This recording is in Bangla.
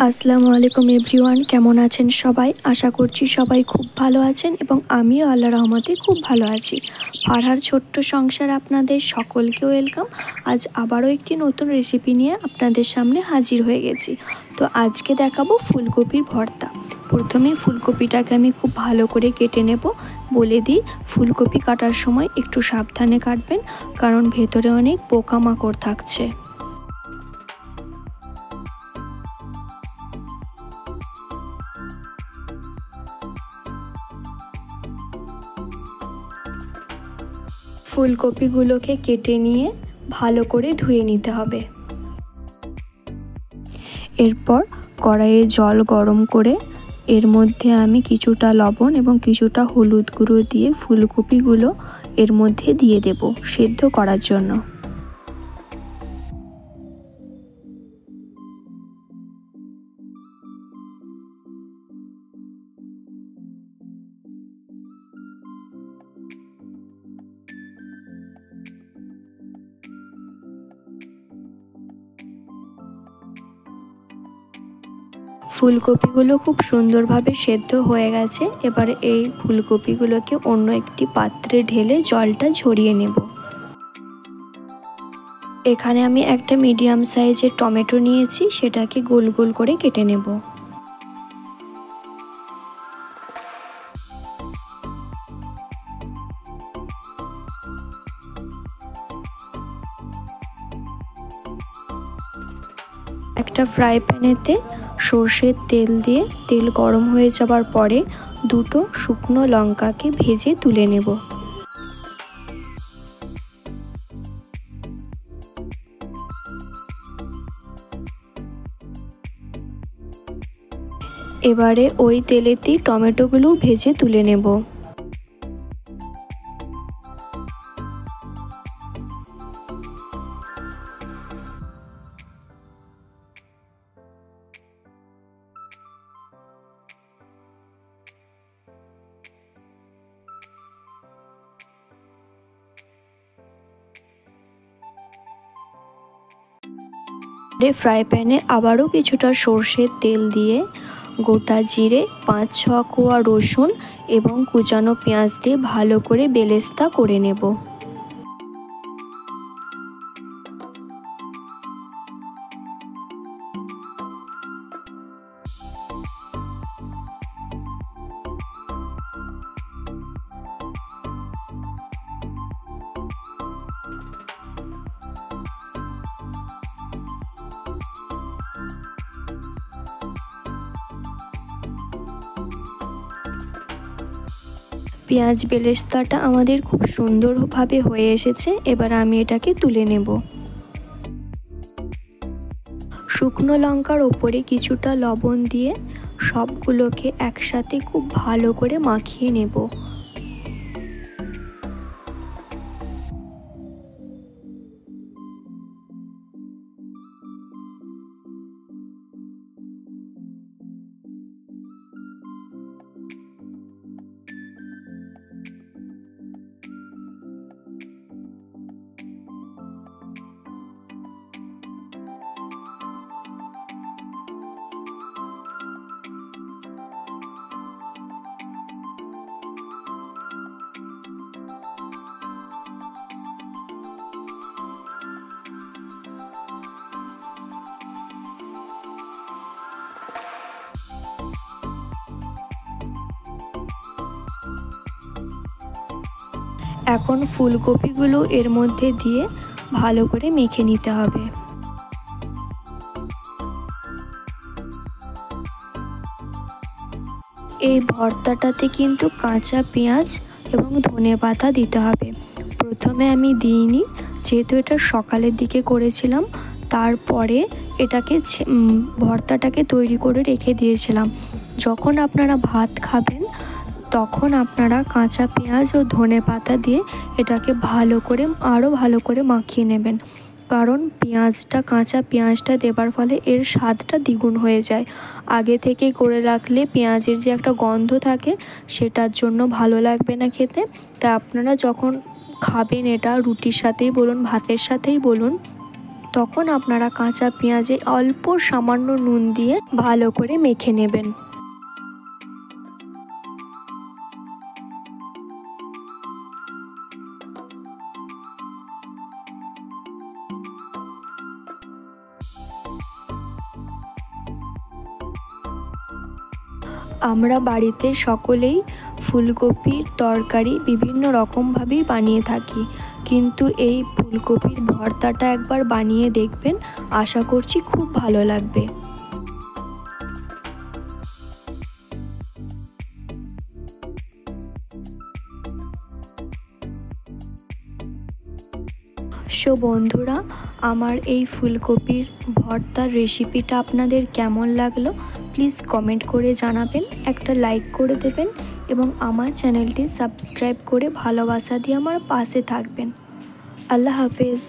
আসসালামু আলাইকুম এভরিওয়ান, কেমন আছেন সবাই? আশা করছি সবাই খুব ভালো আছেন এবং আমিও আল্লাহর রহমতে খুব ভালো আছি। ফারহার ছোট্ট সংসার আপনাদের সকলকে ওয়েলকাম। আজ আবারও একটি নতুন রেসিপি নিয়ে আপনাদের সামনে হাজির হয়ে গেছি। তো আজকে দেখাবো ফুলকপির ভর্তা। প্রথমে ফুলকপিটাকে আমি খুব ভালো করে কেটে নেব। বলে দিই, ফুলকপি কাটার সময় একটু সাবধানে কাটবেন, কারণ ভেতরে অনেক পোকামাকড় থাকছে। ফুলকপিগুলোকে কেটে নিয়ে ভালো করে ধুয়ে নিতে হবে। এরপর কড়াইয়ে জল গরম করে এর মধ্যে আমি কিছুটা লবণ এবং কিছুটা হলুদ গুঁড়ো দিয়ে ফুলকপিগুলো এর মধ্যে দিয়ে দেব সেদ্ধ করার জন্য। ফুলকপিগুলো খুব সুন্দরভাবে সেদ্ধ হয়ে গেছে। এবারে এই ফুলকপিগুলোকে অন্য একটি পাত্রে ঢেলে জলটা ঝরিয়ে নেব। এখানে আমি একটা মিডিয়াম সাইজের টমেটো নিয়েছি, সেটাকে গোল গোল করে কেটে নেব। একটা ফ্রাই প্যানেতে সর্ষের তেল দিয়ে তেল গরম হয়ে যাবার পরে দুটো শুকনো লঙ্কাকে ভেজে তুলে নেব। এবারে ওই তেলেতেই টমেটোগুলো ভেজে তুলে নেব। ফ্রাই প্যানে আবারও কিছুটা সর্ষের তেল দিয়ে গোটা জিরে, 5-6 কোয়া রসুন এবং কুচানো পেঁয়াজ দিয়ে ভালো করে বেরেস্তা করে নেব। পেঁয়াজ বেরেস্তাটা আমাদের খুব সুন্দরভাবে হয়ে এসেছে। এবার আমি এটাকে তুলে নেব। শুকনো লঙ্কার ওপরে কিছুটা লবণ দিয়ে সবগুলোকে একসাথে খুব ভালো করে মাখিয়ে নেব। এখন ফুলকপিগুলো এর মধ্যে দিয়ে ভালো করে মেখে নিতে হবে। এই ভর্তাটাতে কিন্তু কাঁচা পেঁয়াজ এবং ধনেপাতা দিতে হবে। প্রথমে আমি দিইনি, যেহেতু এটা সকালের দিকে করেছিলাম। তারপরে এটাকে ভর্তাটাকে তৈরি করে রেখে দিয়েছিলাম। যখন আপনারা ভাত খাবেন তখন আপনারা কাঁচা পেঁয়াজ ও ধনেপাতা দিয়ে এটাকে আরও ভালো করে মাখিয়ে নেবেন, কারণ কাঁচা পেঁয়াজটা দেবার ফলে এর স্বাদটা দ্বিগুণ হয়ে যায়। আগে থেকেই করে রাখলে পেঁয়াজের যে একটা গন্ধ থাকে সেটার জন্য ভালো লাগবে না খেতে। তা আপনারা যখন খাবেন এটা রুটির সাথেই বলুন, ভাতের সাথেই বলুন, তখন আপনারা কাঁচা পেঁয়াজে অল্প সামান্য নুন দিয়ে ভালো করে মেখে নেবেন। আমরা বাড়িতে সকলেই ফুলকপির তরকারি বিভিন্ন রকমভাবেই বানিয়ে থাকি, কিন্তু এই ফুলকপির ভর্তাটা একবার বানিয়ে দেখবেন, আশা করছি খুব ভালো লাগবে। সো বন্ধুরা, আমার এই ফুলকপির ভর্তার রেসিপিটা আপনাদের কেমন লাগলো প্লিজ কমেন্ট করে জানাবেন, একটা লাইক করে দেবেন এবং আমার চ্যানেলটি সাবস্ক্রাইব করে ভালোবাসা দিয়ে আমার পাশে থাকবেন। আল্লাহ হাফেজ।